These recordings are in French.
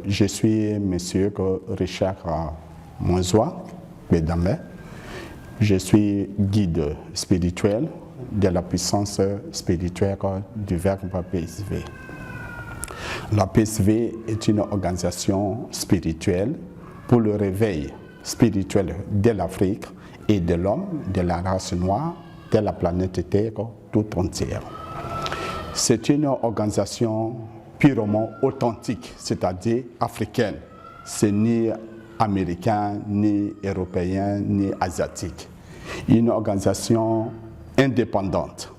je suis M. Richard Monzois Bedamé. Je suis guide spirituel de la puissance spirituelle du Verbe PSV. La PSV est une organisation spirituelle pour le réveil spirituel de l'Afrique et de l'homme, de la race noire, de la planète Terre tout entière. C'est une organisation purement authentique, c'est-à-dire africaine. C'est ni américain, ni européen, ni asiatique. Une organisation indépendante.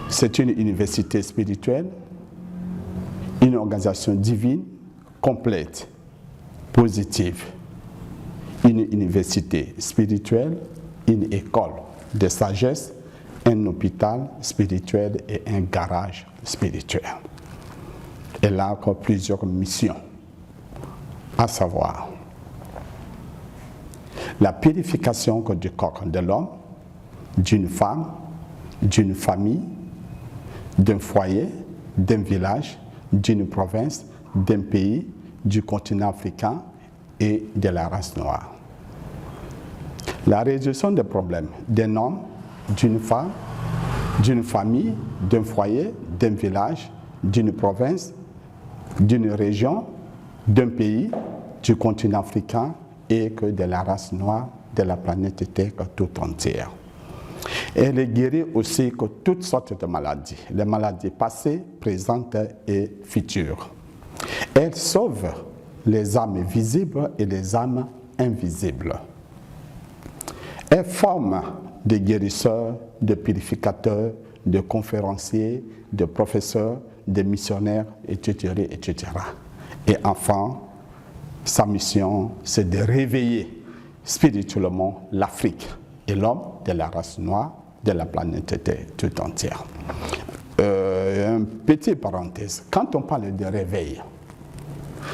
C'est une université spirituelle, une organisation divine, complète, positive. Une université spirituelle, une école de sagesse, un hôpital spirituel et un garage spirituel. Elle a encore plusieurs missions, à savoir la purification du corps de l'homme, d'une femme, d'une famille, d'un foyer, d'un village, d'une province, d'un pays, du continent africain et de la race noire. La résolution des problèmes d'un homme, d'une femme, d'une famille, d'un foyer, d'un village, d'une province, d'une région, d'un pays, du continent africain et que de la race noire de la planète Terre tout entière. Elle est guérie aussi que toutes sortes de maladies, les maladies passées, présentes et futures. Elle sauve les âmes visibles et les âmes invisibles. Elle forme des guérisseurs, des purificateurs, des conférenciers, des professeurs, des missionnaires, etc., etc. Et enfin, sa mission, c'est de réveiller spirituellement l'Afrique et l'homme de la race noire de la planète Terre tout entière. Une petite parenthèse, quand on parle de réveil,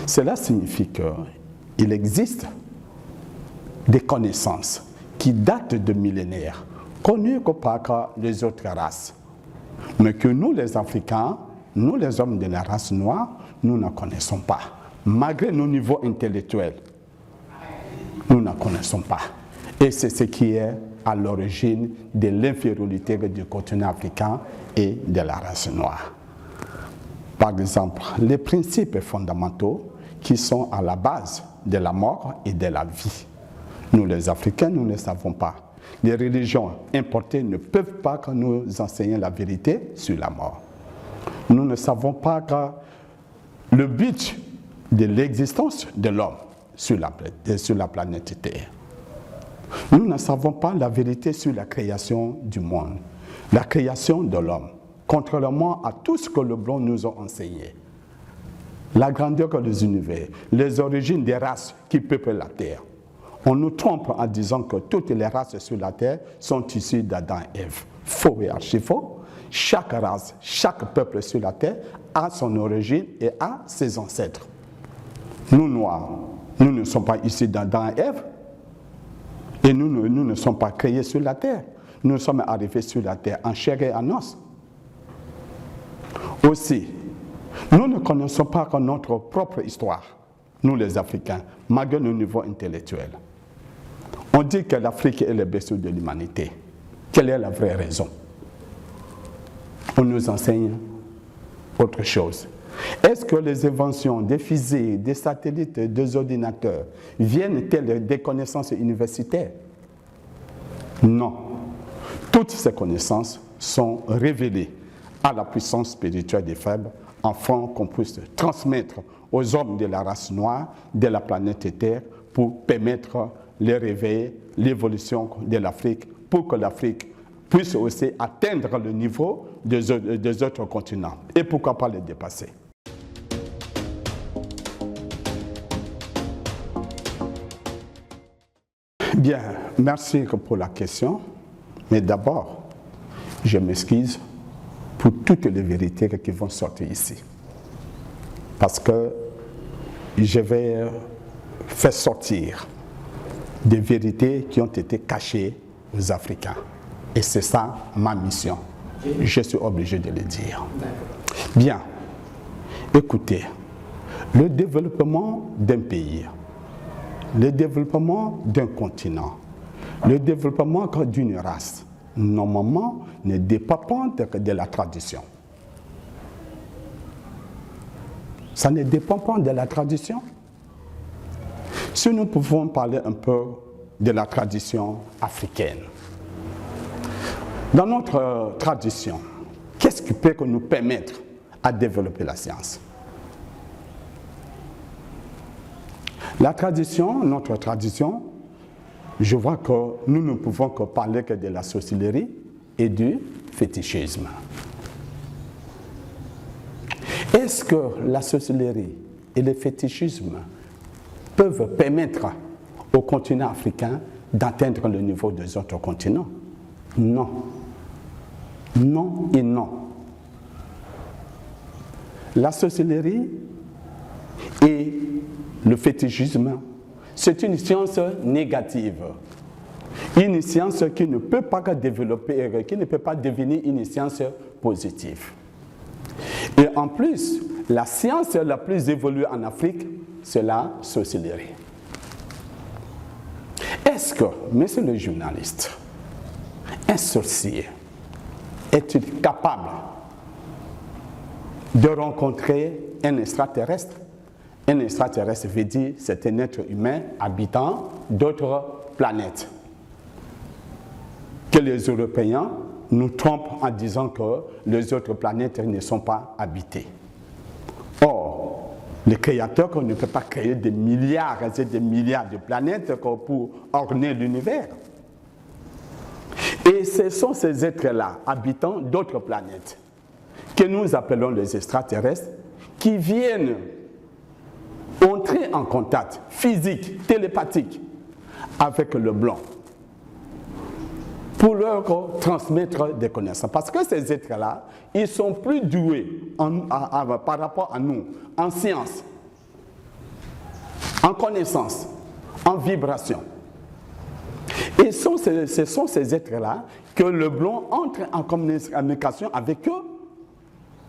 cela signifie qu'il existe des connaissances qui datent de millénaires, connues par les autres races, mais que nous les Africains, nous les hommes de la race noire, nous ne connaissons pas. Malgré nos niveaux intellectuels, nous ne connaissons pas. Et c'est ce qui est à l'origine de l'infériorité du continent africain et de la race noire. Par exemple, les principes fondamentaux qui sont à la base de la mort et de la vie. Nous les Africains, nous ne savons pas. Les religions importées ne peuvent pas nous enseigner la vérité sur la mort. Nous ne savons pas que le but de l'existence de l'homme sur la planète Terre. Nous ne savons pas la vérité sur la création du monde, la création de l'homme, contrairement à tout ce que le blanc nous a enseigné. La grandeur des univers, les origines des races qui peuplent la Terre. On nous trompe en disant que toutes les races sur la Terre sont issues d'Adam et Ève. Faux et archi-faux. Chaque race, chaque peuple sur la Terre a son origine et a ses ancêtres. Nous, Noirs, nous ne sommes pas issus d'Adam et Ève. Et nous ne sommes pas créés sur la Terre. Nous sommes arrivés sur la Terre en chair et en os. Aussi, nous ne connaissons pas que notre propre histoire, nous les Africains, malgré nos niveaux intellectuels. On dit que l'Afrique est le berceau de l'humanité. Quelle est la vraie raison? On nous enseigne autre chose. Est-ce que les inventions des fusées, des satellites, des ordinateurs viennent-elles des connaissances universitaires? Non. Toutes ces connaissances sont révélées à la puissance spirituelle des faibles afin qu'on puisse transmettre aux hommes de la race noire, de la planète Terre, pour permettre le réveil, l'évolution de l'Afrique, pour que l'Afrique puisse aussi atteindre le niveau des autres continents. Et pourquoi pas les dépasser? Bien, merci pour la question. Mais d'abord, je m'excuse pour toutes les vérités qui vont sortir ici. Parce que je vais faire sortir des vérités qui ont été cachées aux Africains. Et c'est ça ma mission. Je suis obligé de le dire. Bien, écoutez, Le développement d'un pays, le développement d'un continent, le développement d'une race, normalement, ne dépend pas de la tradition. Ça ne dépend pas de la tradition. Si nous pouvons parler un peu de la tradition africaine. Dans notre tradition, qu'est-ce qui peut nous permettre à développer la science? La tradition, notre tradition, je vois que nous ne pouvons que parler que de la sorcellerie et du fétichisme. Est-ce que la sorcellerie et le fétichisme peuvent permettre au continent africain d'atteindre le niveau des autres continents? Non. Non et non. La sorcellerie et le fétichisme, c'est une science négative. Une science qui ne peut pas développer, qui ne peut pas devenir une science positive. Et en plus, la science la plus évoluée en Afrique, c'est la sorcellerie. Est-ce que, monsieur le journaliste, un sorcier est-il capable de rencontrer un extraterrestre? Un extraterrestre veut dire c'est un être humain habitant d'autres planètes. Que les Européens nous trompent en disant que les autres planètes ne sont pas habitées. Or, le créateur ne peut pas créer des milliards et des milliards de planètes pour orner l'univers. Et ce sont ces êtres-là, habitant d'autres planètes, que nous appelons les extraterrestres, qui viennent entrer en contact physique, télépathique avec le blanc pour leur transmettre des connaissances. Parce que ces êtres-là, ils sont plus doués par rapport à nous, en science, en connaissance, en vibration. Et ce sont ces êtres-là que le blanc entre en communication avec eux,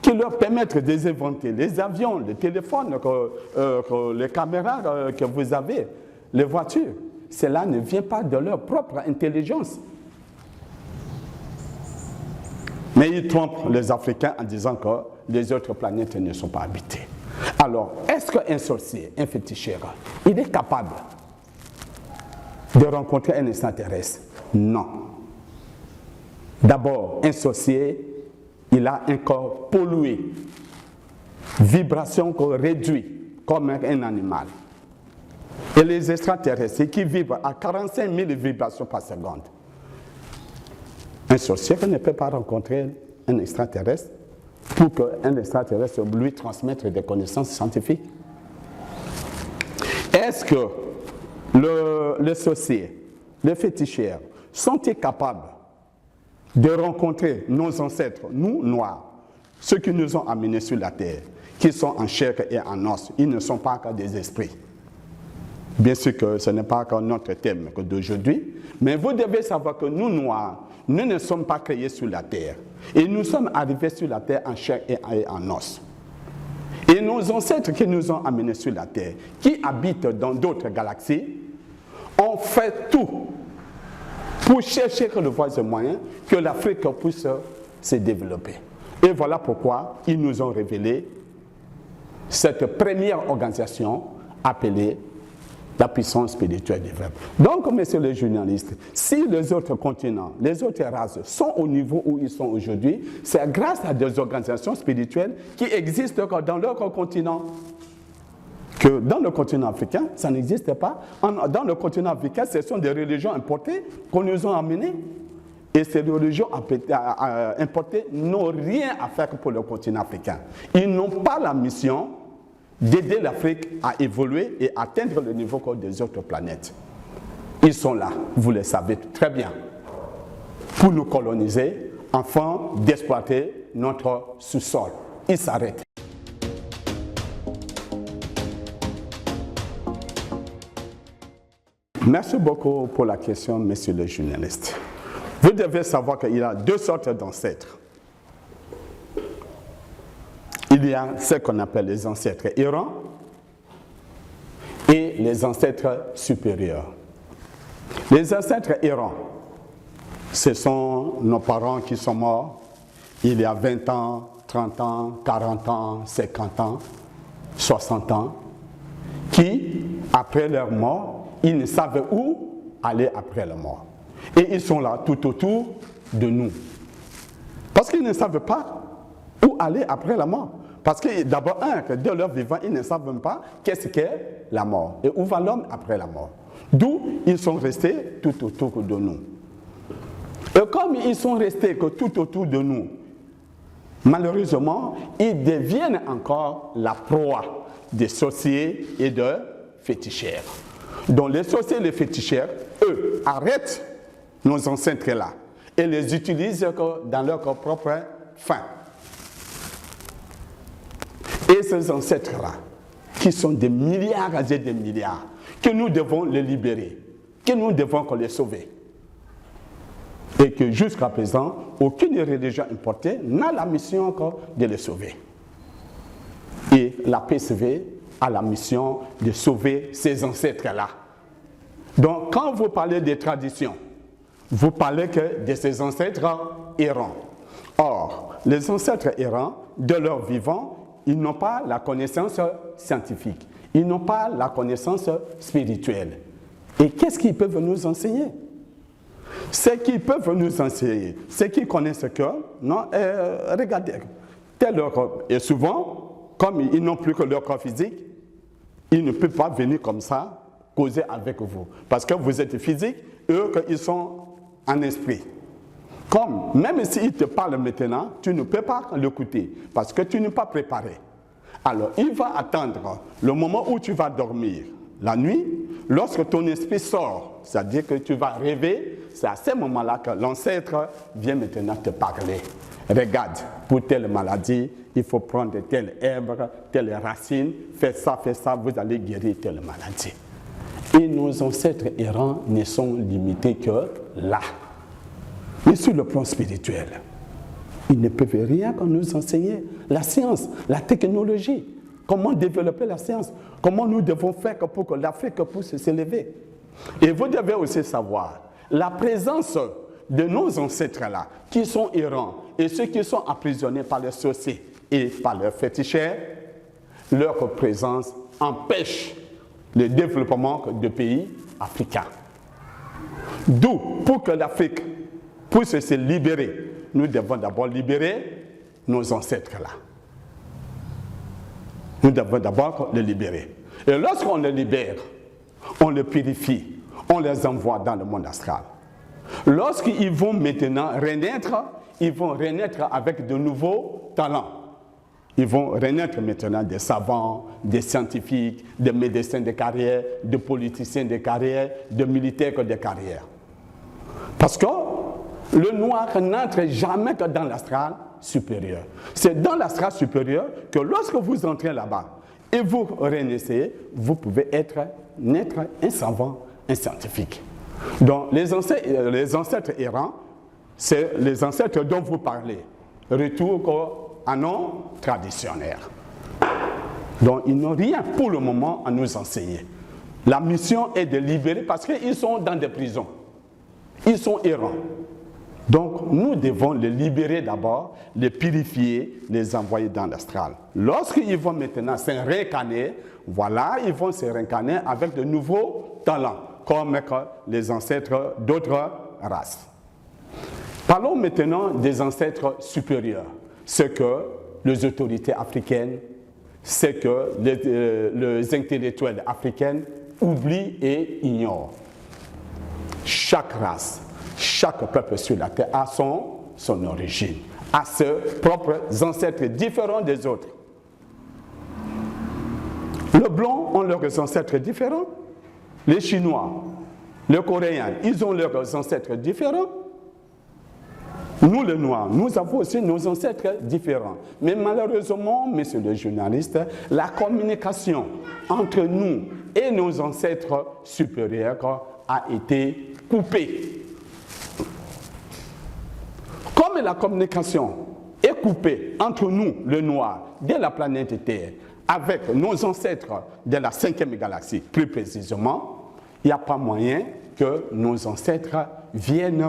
qui leur permettent de désinventer les avions, les téléphones, les caméras que vous avez, les voitures. Cela ne vient pas de leur propre intelligence. Mais ils trompent les Africains en disant que les autres planètes ne sont pas habitées. Alors, est-ce qu'un sorcier, un féticheur, il est capable de rencontrer un extraterrestre? Non. D'abord, un sorcier, il a un corps pollué, vibration réduite, comme un animal. Et les extraterrestres qui vivent à 45 000 vibrations par seconde. Un sorcier ne peut pas rencontrer un extraterrestre pour qu'un extraterrestre lui transmette des connaissances scientifiques. Est-ce que les sorciers, les féticheurs, sont-ils capables de rencontrer nos ancêtres, nous, noirs, ceux qui nous ont amenés sur la terre, qui sont en chair et en os? Ils ne sont pas que des esprits. Bien sûr que ce n'est pas que notre thème d'aujourd'hui, mais vous devez savoir que nous, noirs, nous ne sommes pas créés sur la terre. Et nous sommes arrivés sur la terre en chair et en os. Et nos ancêtres qui nous ont amenés sur la terre, qui habitent dans d'autres galaxies, ont fait tout pour chercher le voisin moyen que l'Afrique puisse se développer. Et voilà pourquoi ils nous ont révélé cette première organisation appelée la puissance spirituelle du verbe. Donc, messieurs les journalistes, si les autres continents, les autres races sont au niveau où ils sont aujourd'hui, c'est grâce à des organisations spirituelles qui existent dans leur continent. Que dans le continent africain, ça n'existe pas. Dans le continent africain, ce sont des religions importées qu'on nous a amenées. Et ces religions importées n'ont rien à faire pour le continent africain. Ils n'ont pas la mission d'aider l'Afrique à évoluer et atteindre le niveau des autres planètes. Ils sont là, vous le savez très bien, pour nous coloniser, afin d'exploiter notre sous-sol. Ils s'arrêtent. Merci beaucoup pour la question, messieurs les journalistes. Vous devez savoir qu'il y a deux sortes d'ancêtres. Il y a ce qu'on appelle les ancêtres errants les ancêtres supérieurs. Les ancêtres errants, ce sont nos parents qui sont morts il y a 20 ans, 30 ans, 40 ans, 50 ans, 60 ans, qui, après leur mort, ils ne savent où aller après la mort. Et ils sont là tout autour de nous. Parce qu'ils ne savent pas où aller après la mort. Parce que d'abord, de leur vivant, ils ne savent même pas qu'est-ce qu'est la mort et où va l'homme après la mort. D'où ils sont restés tout autour de nous. Et comme ils sont restés tout autour de nous, malheureusement, ils deviennent encore la proie des sorciers et de féticheurs. Donc les sorciers et les féticheurs, eux, arrêtent nos ancêtres-là et les utilisent dans leur propre fin. Et ces ancêtres-là, qui sont des milliards et des milliards, que nous devons les libérer, que nous devons les sauver. Et que jusqu'à présent, aucune religion importée n'a la mission de les sauver. Et la PCV a la mission de sauver ces ancêtres-là. Donc, quand vous parlez des traditions, vous parlez que de ces ancêtres errants. Or, les ancêtres errants, de leur vivant, ils n'ont pas la connaissance scientifique. Ils n'ont pas la connaissance spirituelle. Et qu'est-ce qu'ils peuvent nous enseigner? Ce qu'ils peuvent nous enseigner, c'est qu'ils connaissent que, non, regardez, et souvent, comme ils n'ont plus que leur corps physique, ils ne peuvent pas venir comme ça causer avec vous. Parce que vous êtes physique, eux, ils sont en esprit. Comme, même s'ils te parlent maintenant, tu ne peux pas l'écouter parce que tu n'es pas préparé. Alors, il va attendre le moment où tu vas dormir. La nuit, lorsque ton esprit sort, c'est-à-dire que tu vas rêver, c'est à ce moment-là que l'ancêtre vient maintenant te parler. Regarde, pour telle maladie, il faut prendre telle herbe, telle racine, faites ça, vous allez guérir telle maladie. Et nos ancêtres errants ne sont limités que là. Mais sur le plan spirituel, ils ne peuvent rien nous enseigner. La science, la technologie, comment développer la science, comment nous devons faire pour que l'Afrique puisse s'élever. Et vous devez aussi savoir, la présence de nos ancêtres-là, qui sont errants, et ceux qui sont emprisonnés par les sorciers et par leurs féticheurs, leur présence empêche le développement de pays africains. D'où, pour que l'Afrique puisse se libérer, nous devons d'abord libérer nos ancêtres-là. Nous devons d'abord les libérer. Et lorsqu'on les libère, on les purifie, on les envoie dans le monde astral. Lorsqu'ils vont maintenant renaître, ils vont renaître avec de nouveaux talents. Ils vont renaître maintenant des savants, des scientifiques, des médecins de carrière, des politiciens de carrière, des militaires de carrière. Parce que le noir n'entre jamais que dans l'astral supérieur. C'est dans l'astral supérieur que lorsque vous entrez là-bas et vous renaissez, vous pouvez naître un savant, un scientifique. Donc les ancêtres errants, c'est les ancêtres dont vous parlez. Retour à nos traditionnaires. Donc ils n'ont rien pour le moment à nous enseigner. La mission est de libérer parce qu'ils sont dans des prisons. Ils sont errants. Donc nous devons les libérer d'abord, les purifier, les envoyer dans l'astral. Lorsqu'ils vont maintenant se réincarner, voilà, ils vont se réincarner avec de nouveaux talents, comme les ancêtres d'autres races. Parlons maintenant des ancêtres supérieurs, ce que les autorités africaines, ce que les intellectuels africains oublient et ignorent. Chaque race, chaque peuple sur la terre a son origine, a ses propres ancêtres différents des autres. Les Blancs ont leurs ancêtres différents, les Chinois, les Coréens, ils ont leurs ancêtres différents. Nous, les Noirs, nous avons aussi nos ancêtres différents. Mais malheureusement, messieurs les journalistes, la communication entre nous et nos ancêtres supérieurs a été coupée. Comme la communication est coupée entre nous, le Noir, de la planète Terre, avec nos ancêtres de la 5e galaxie, plus précisément, il n'y a pas moyen que nos ancêtres viennent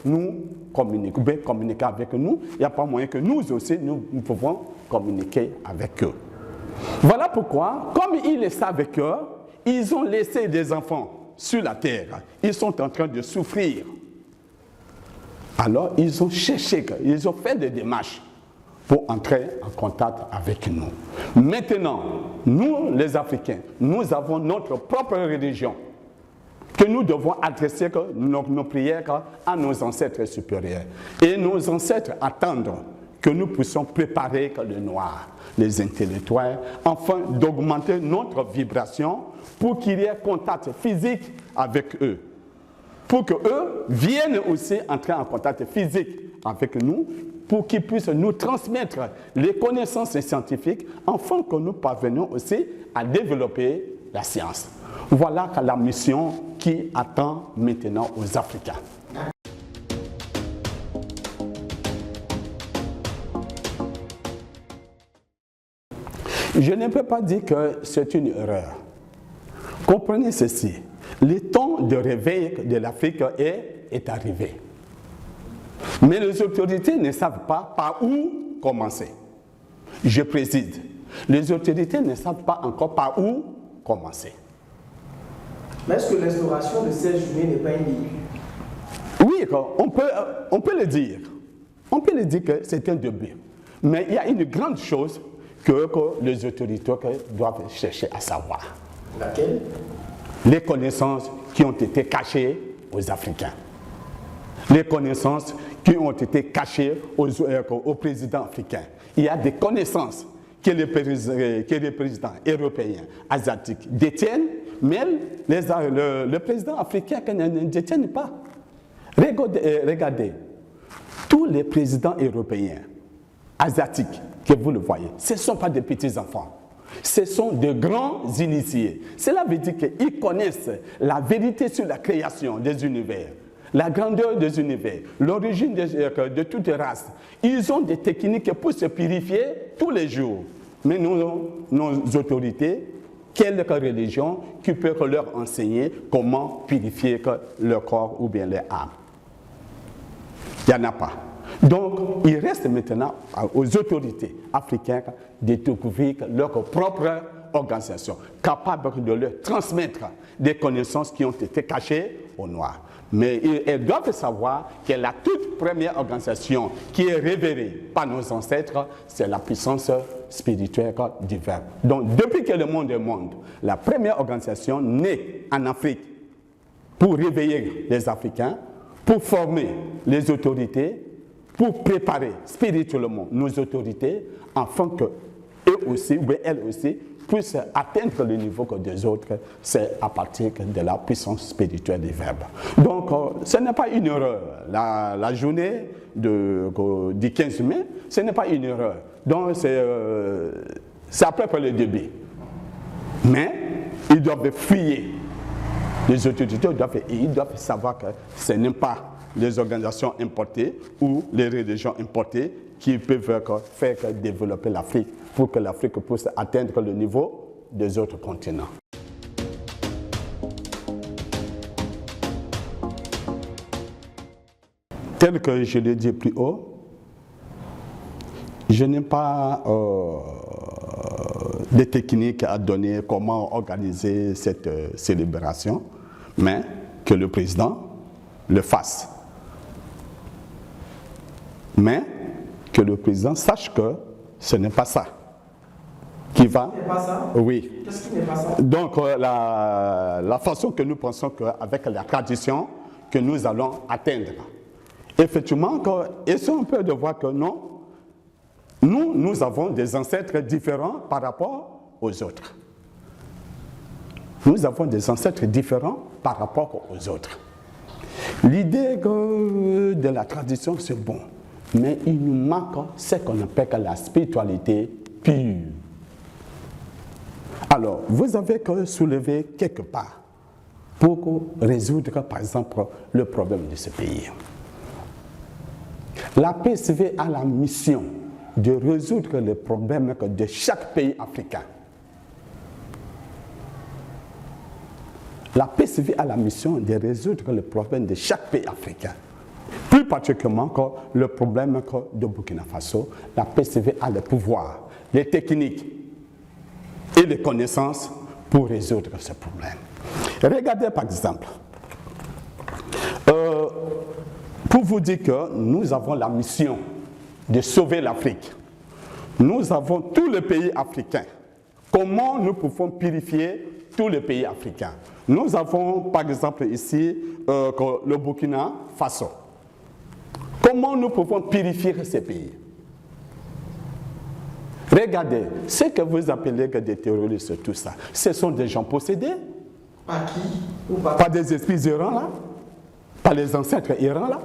nous communiquer avec nous. Il n'y a pas moyen que nous aussi, nous pouvons communiquer avec eux. Voilà pourquoi, comme ils le savent qu'eux, ils ont laissé des enfants sur la terre. Ils sont en train de souffrir. Alors, ils ont cherché, ils ont fait des démarches pour entrer en contact avec nous. Maintenant, nous, les Africains, nous avons notre propre religion que nous devons adresser nos prières à nos ancêtres supérieurs. Et nos ancêtres attendent que nous puissions préparer le noir, les intellectuels, afin d'augmenter notre vibration pour qu'il y ait contact physique avec eux. Pour qu'eux viennent aussi entrer en contact physique avec nous, pour qu'ils puissent nous transmettre les connaissances scientifiques, afin que nous parvenions aussi à développer la science. Voilà la mission qui attend maintenant aux Africains. Je ne peux pas dire que c'est une erreur. Comprenez ceci, le temps de réveil de l'Afrique est arrivé. Mais les autorités ne savent pas par où commencer. Je précise, les autorités ne savent pas encore par où commencer. Mais est-ce que l'instauration de 16 juillet n'est pas une ligne? Oui, on peut le dire. On peut le dire que c'est un début. Mais il y a une grande chose que les autorités doivent chercher à savoir. Laquelle? Les connaissances qui ont été cachées aux Africains. Les connaissances qui ont été cachées aux présidents africains. Il y a des connaissances que les présidents européens, asiatiques détiennent, mais le président africain ne détiennent pas. Regardez, tous les présidents européens, asiatiques, que vous le voyez, ce ne sont pas des petits enfants. Ce sont de grands initiés. Cela veut dire qu'ils connaissent la vérité sur la création des univers, la grandeur des univers, l'origine de toute race. Ils ont des techniques pour se purifier tous les jours. Mais nos autorités, quelle religion qui peut leur enseigner comment purifier leur corps ou bien leur âme? Il n'y en a pas. Donc, il reste maintenant aux autorités africaines de découvrir leur propre organisation, capable de leur transmettre des connaissances qui ont été cachées aux Noirs. Mais elles doivent savoir que la toute première organisation qui est révélée par nos ancêtres, c'est la puissance spirituelle du Verbe. Donc, depuis que le monde est monde, la première organisation naît en Afrique pour réveiller les Africains, pour former les autorités, pour préparer spirituellement nos autorités, afin que eux aussi, ou elles aussi, puissent atteindre le niveau des autres. C'est à partir de la puissance spirituelle des verbes. Donc, ce n'est pas une erreur. La journée du 15 mai, ce n'est pas une erreur. Donc, c'est après le début. Mais, ils doivent fuyer. Les autorités doivent savoir que ce n'est pas les organisations importées ou les religions importées qui peuvent faire développer l'Afrique pour que l'Afrique puisse atteindre le niveau des autres continents. Tel que je l'ai dit plus haut, je n'ai pas de techniques à donner comment organiser cette célébration, mais que le président le fasse. Mais que le président sache que ce n'est pas ça qui va. Ce n'est pas ça? Oui. Qu'est-ce qui n'est pas ça? Donc la façon que nous pensons qu'avec la tradition que nous allons atteindre. Effectivement, essayons un peu de voir que non, nous avons des ancêtres différents par rapport aux autres. Nous avons des ancêtres différents par rapport aux autres. L'idée de la tradition, c'est bon. Mais il nous manque ce qu'on appelle la spiritualité pure. Alors, vous avez que soulever quelque part pour résoudre, par exemple, le problème de ce pays. La PSV a la mission de résoudre les problèmes de chaque pays africain. La PCV a la mission de résoudre les problèmes de chaque pays africain. Plus particulièrement que le problème de Burkina Faso, la PCV a le pouvoir, les techniques et les connaissances pour résoudre ce problème. Regardez par exemple, pour vous dire que nous avons la mission de sauver l'Afrique. Nous avons tous les pays africains. Comment nous pouvons purifier tous les pays africains? Nous avons par exemple ici le Burkina Faso. Comment nous pouvons purifier ces pays? Regardez, ce que vous appelez des terroristes, tout ça, ce sont des gens possédés. Par qui? Par des esprits errants là? Par les ancêtres errants là?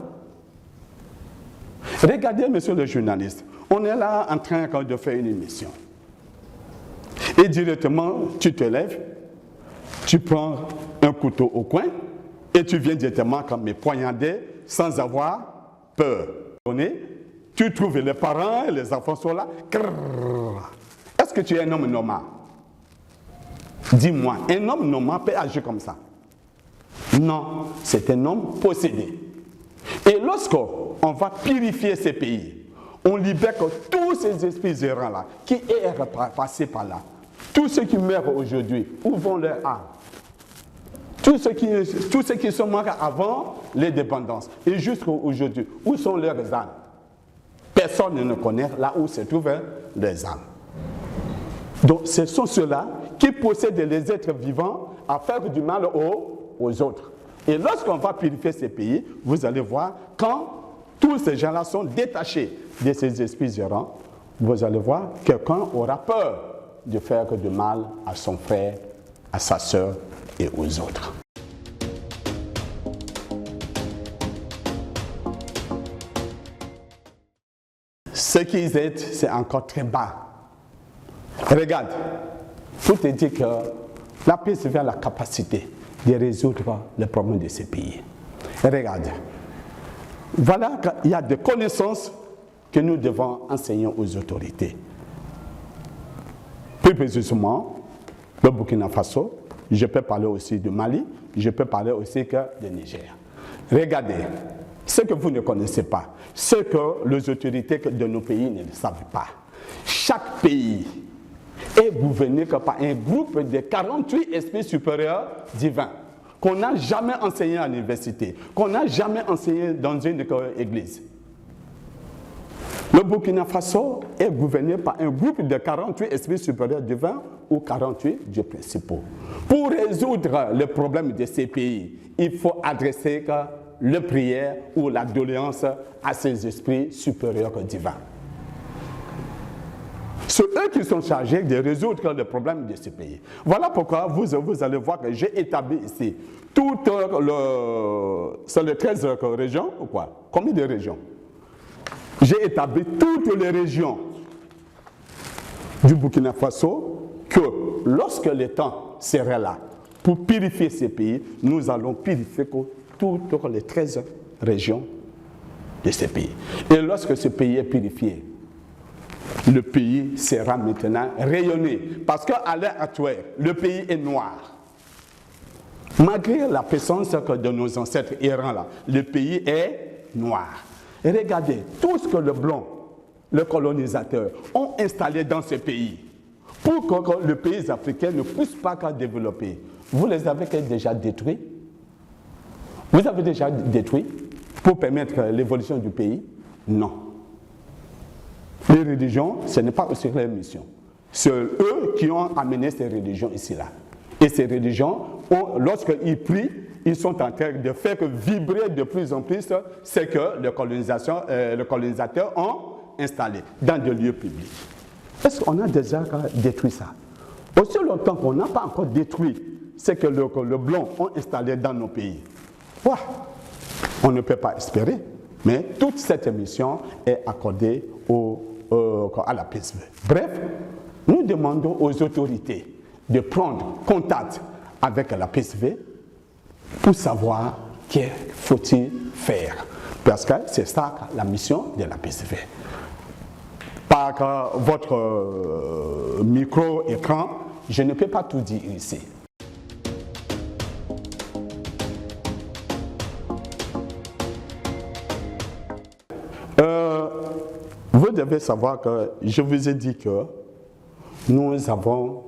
Regardez, monsieur le journaliste, on est là en train de faire une émission. Et directement, tu te lèves, tu prends un couteau au coin et tu viens directement comme me poignarder sans avoir peur. Tu trouves les parents et les enfants sont là. Est-ce que tu es un homme normal? Dis-moi, un homme normal peut agir comme ça? Non, c'est un homme possédé. Et lorsqu'on va purifier ces pays, on libère tous ces esprits errants-là qui errent passés par là. Tous ceux qui meurent aujourd'hui, où vont leurs âmes? Tous ceux qui sont morts avant les dépendances et jusqu'à aujourd'hui, où sont leurs âmes? Personne ne connaît là où se trouvent les âmes. Donc ce sont ceux-là qui possèdent les êtres vivants à faire du mal aux autres. Et lorsqu'on va purifier ces pays, vous allez voir, quand tous ces gens-là sont détachés de ces esprits errants, vous allez voir, quelqu'un aura peur de faire du mal à son frère, à sa sœur et aux autres. Ce qu'ils aident, c'est encore très bas. Regarde, pour te dire que la PCV a la capacité de résoudre les problèmes de ces pays. Regarde, voilà qu'il y a des connaissances que nous devons enseigner aux autorités. Plus précisément, le Burkina Faso, je peux parler aussi du Mali, je peux parler aussi du Niger. Regardez, ce que vous ne connaissez pas, ce que les autorités de nos pays ne savent pas. Chaque pays est gouverné par un groupe de 48 esprits supérieurs divins qu'on n'a jamais enseigné à l'université, qu'on n'a jamais enseigné dans une église. Le Burkina Faso est gouverné par un groupe de 48 esprits supérieurs divins ou 48 dieux principaux. Pour résoudre les problèmes de ces pays, il faut adresser la prière ou la doléance à ces esprits supérieurs divins. C'est eux qui sont chargés de résoudre les problèmes de ces pays. Voilà pourquoi vous allez voir que j'ai établi ici c'est les 13 régions ou quoi? Combien de régions? J'ai établi toutes les régions du Burkina Faso que lorsque le temps sera là pour purifier ces pays, nous allons purifier toutes les 13 régions de ces pays. Et lorsque ce pays est purifié, le pays sera maintenant rayonné. Parce qu'à l'heure actuelle, le pays est noir. Malgré la présence de nos ancêtres errants là, le pays est noir. Et regardez, tout ce que le blanc, le colonisateur, ont installé dans ce pays, pour que le pays africain ne puisse pas développer, vous les avez déjà détruits? Vous avez déjà détruit pour permettre l'évolution du pays? Non. Les religions, ce n'est pas aussi leur mission. C'est eux qui ont amené ces religions ici-là. Et ces religions, lorsqu'ils prient, ils sont en train de faire vibrer de plus en plus ce que les colonisateurs ont installé dans des lieux publics. Est-ce qu'on a déjà détruit ça? Aussi longtemps qu'on n'a pas encore détruit ce que le blanc ont installé dans nos pays, on ne peut pas espérer. Mais toute cette mission est accordée à la PCV. Bref, nous demandons aux autorités de prendre contact avec la PCV pour savoir qu'il faut-il faire. Parce que c'est ça la mission de la PCV. Par votre micro-écran, je ne peux pas tout dire ici. Vous devez savoir que je vous ai dit que nous avons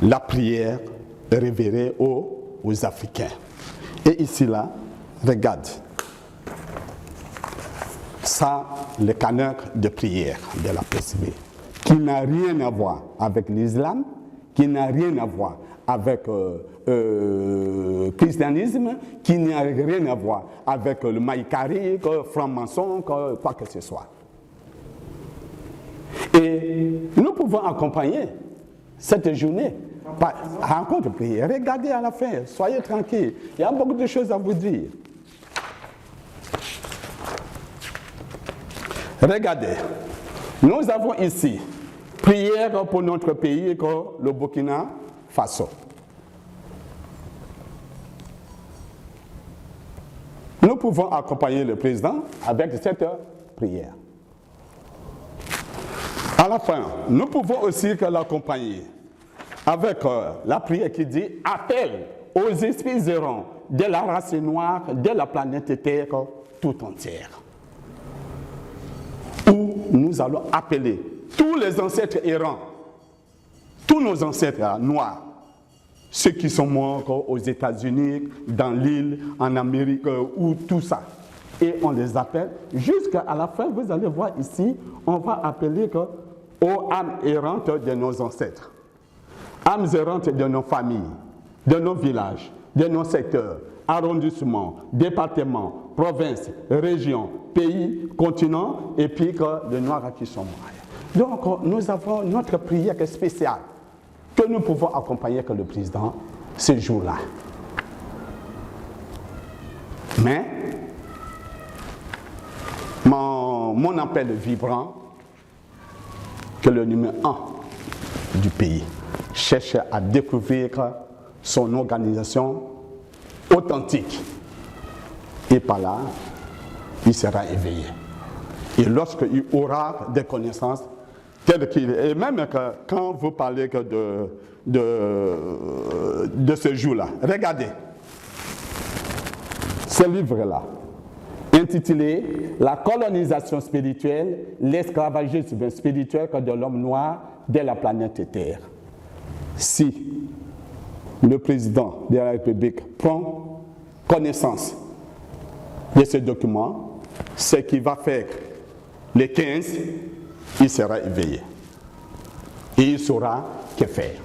la prière révérée aux Africains. Et ici, là, regarde. Ça, le canon de prière de la PCB, qui n'a rien à voir avec l'islam, qui n'a rien à voir avec le christianisme, qui n'a rien à voir avec le maïkari, franc-maçon, quoi que ce soit. Et nous pouvons accompagner cette journée par rencontre de prière. Regardez à la fin, soyez tranquilles, il y a beaucoup de choses à vous dire. Regardez, nous avons ici prière pour notre pays, le Burkina Faso. Nous pouvons accompagner le président avec cette prière. À la fin, nous pouvons aussi l'accompagner avec la prière qui dit « Appel aux esprits errants de la race noire, de la planète Terre tout entière ». Où nous allons appeler tous les ancêtres errants, tous nos ancêtres noirs, ceux qui sont morts aux États-Unis, dans l'île, en Amérique, ou tout ça. Et on les appelle, jusqu'à la fin, vous allez voir ici, on va appeler aux âmes errantes de nos ancêtres, âmes errantes de nos familles, de nos villages, de nos secteurs, arrondissements, départements, provinces, régions, pays, continents, et puis les Noirs qui sont morts. Donc, nous avons notre prière spéciale que nous pouvons accompagner avec le président ce jour-là. Mais, mon appel vibrant, que le numéro 1 du pays cherche à découvrir son organisation authentique. Et par là, il sera éveillé. Et lorsqu'il aura des connaissances telles qu'il est, et même quand vous parlez de ce jour-là, regardez, ce livre-là, intitulé « La colonisation spirituelle, l'esclavagisme spirituel de l'homme noir de la planète Terre ». Si le président de la République prend connaissance de ce document, ce qu'il va faire le 15, il sera éveillé. Et il saura que faire.